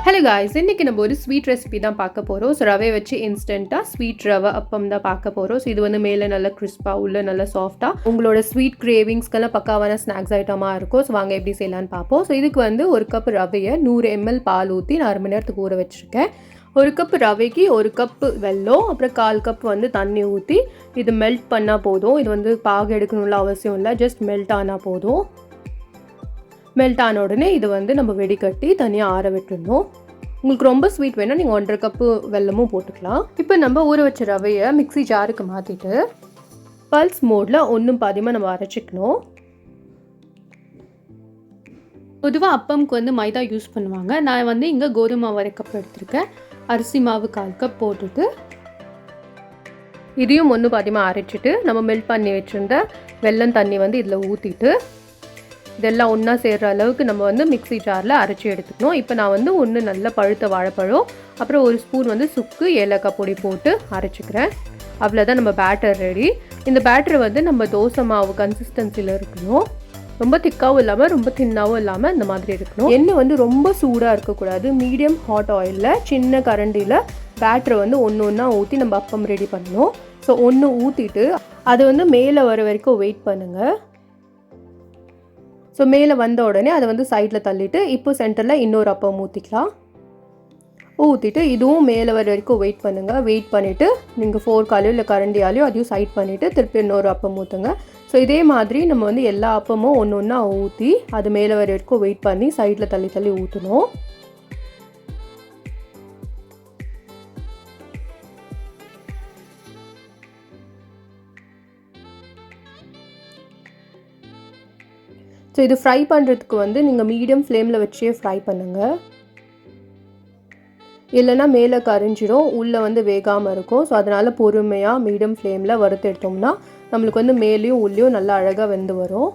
Hello guys, இன்னைக்கு நம்ம ஒரு ஸ்வீட் ரெசிபி தான் பார்க்க போறோம். ஸோ ரவை வச்சு இன்ஸ்டன்ட்டா ஸ்வீட் ரவை அப்பம் தான் பார்க்க போறோம். ஸோ இது வந்து மேலே நல்லா கிறிஸ்பா உள்ள நல்லா சாஃப்டா உங்களோட ஸ்வீட் கிரேவிங்ஸ்க்கெல்லாம் பக்காவான ஸ்நாக்ஸ் ஐட்டமாக இருக்கும். ஸோ வாங்க எப்படி செய்யலான்னு பார்ப்போம். ஸோ இதுக்கு வந்து ஒரு கப் ரவையை 100 ml பால் ஊற்றி நான் 1 மணி நேரத்துக்கு ஊற வச்சுருக்கேன். ஒரு கப் ரவைக்கு ஒரு கப்பு வெல்லம், அப்புறம் 1/4 கப் வந்து தண்ணி ஊற்றி இது மெல்ட் பண்ணால் போதும். இது வந்து பாகு எடுக்கணும்ல அவசியம் இல்லை, ஜஸ்ட் மெல்ட் ஆனால் போதும். மெல்ட் ஆன உடனே இது வந்து நம்ம வெடிக்கட்டி தனியாக ஆற விட்டுடணும். உங்களுக்கு ரொம்ப ஸ்வீட் வேணால் நீங்கள் 1/2 கப்பு வெல்லமும் போட்டுக்கலாம். இப்போ நம்ம ஊற வச்ச ரவையை மிக்ஸி ஜாருக்கு மாற்றிட்டு பல்ஸ் மோடில் ஒன்றும் பாதியமாக நம்ம அரைச்சிக்கணும். பொதுவாக அப்பம்க்கு வந்து மைதா யூஸ் பண்ணுவாங்க. நான் வந்து இங்கே கோதுமை மாவு 1 கப் எடுத்திருக்கேன். அரிசி மாவு 1/4 கப் போட்டுட்டு இதையும் ஒன்று பாதியமாக அரைச்சிட்டு நம்ம மெல்ட் பண்ணி வச்சுருந்த வெல்லம் தண்ணி வந்து இதில் ஊற்றிட்டு இதெல்லாம் ஒன்றா சேர்கிற அளவுக்கு நம்ம வந்து மிக்ஸி ஜாரில் அரைச்சி எடுத்துக்கணும். இப்போ நான் வந்து ஒன்று நல்ல பழுத்த வாழைப்பழம், அப்புறம் ஒரு ஸ்பூன் வந்து சுக்கு, ஏலக்காய் பொடி போட்டு அரைச்சிக்கிறேன். அவ்வளோதான், நம்ம பேட்டர் ரெடி. இந்த பேட்டர் வந்து நம்ம தோசை மாவு கன்சிஸ்டன்சியில் இருக்கணும். ரொம்ப திக்காகவும் இல்லாமல் ரொம்ப தின்னாகவும் இல்லாமல் இந்த மாதிரி இருக்கணும். எண்ணெய் வந்து ரொம்ப சூடாக இருக்கக்கூடாது. மீடியம் ஹாட் ஆயிலில் சின்ன கரண்டியில் பேட்டரை வந்து ஒன்று ஒன்றா ஊற்றி நம்ம அப்பம் ரெடி பண்ணணும். ஸோ ஒன்று ஊற்றிட்டு அது வந்து மேலே வர வரைக்கும் வெயிட் பண்ணுங்கள். ஸோ மேலே வந்த உடனே அதை வந்து சைடில் தள்ளிவிட்டு இப்போ சென்டரில் இன்னொரு அப்பம் ஊற்றிக்கலாம். ஊற்றிட்டு இதுவும் மேலே வர வரைக்கும் வெயிட் பண்ணுங்கள். வெயிட் பண்ணிவிட்டு நீங்கள் ஃபோர்க்காலையோ இல்லை கரண்டியாலையோ அதையும் சைட் பண்ணிவிட்டு திருப்பி இன்னொரு அப்பம் ஊற்றுங்க. ஸோ இதே மாதிரி நம்ம வந்து எல்லா அப்பமும் ஒன்று ஒன்றா ஊற்றி அது மேலே வர வரைக்கும் வெயிட் பண்ணி சைடில் தள்ளி தள்ளி ஊற்றணும். ஸோ இது ஃப்ரை பண்ணுறதுக்கு வந்து நீங்கள் மீடியம் ஃப்ளேமில் வச்சே ஃப்ரை பண்ணுங்கள், இல்லைன்னா மேலே கரிஞ்சிடும், உள்ளே வந்து வேகாமல் இருக்கும். ஸோ அதனால் பொறுமையாக மீடியம் ஃப்ளேமில் வறுத்து எடுத்தோம்னா நம்மளுக்கு வந்து மேலேயும் உள்ளேயும் நல்லா அழகாக வெந்து வரும்.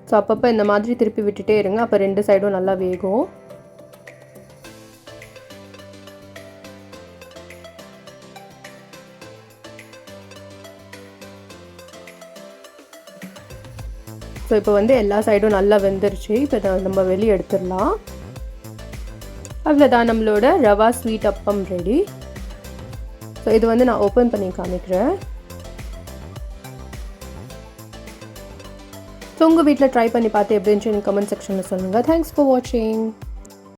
ஸோ அப்பப்போ இந்த மாதிரி திருப்பி விட்டுட்டே இருங்க, அப்போ 2 சைடும் நல்லா வேகும். ஸோ இப்போ வந்து எல்லா சைடும் நல்லா வெந்துருச்சு. இப்போ நம்ம வெளியே எடுத்துடலாம். அவ்வளோதான், நம்மளோட ரவா ஸ்வீட் அப்பம் ரெடி. ஸோ இது வந்து நான் ஓப்பன் பண்ணி காமிக்கிறேன். ஸோ உங்கள் வீட்டில் ட்ரை பண்ணி பார்த்து எப்படி இருந்துச்சு கமெண்ட் செக்ஷனில் சொல்லுங்கள். தேங்க்ஸ் ஃபார் வாட்சிங்.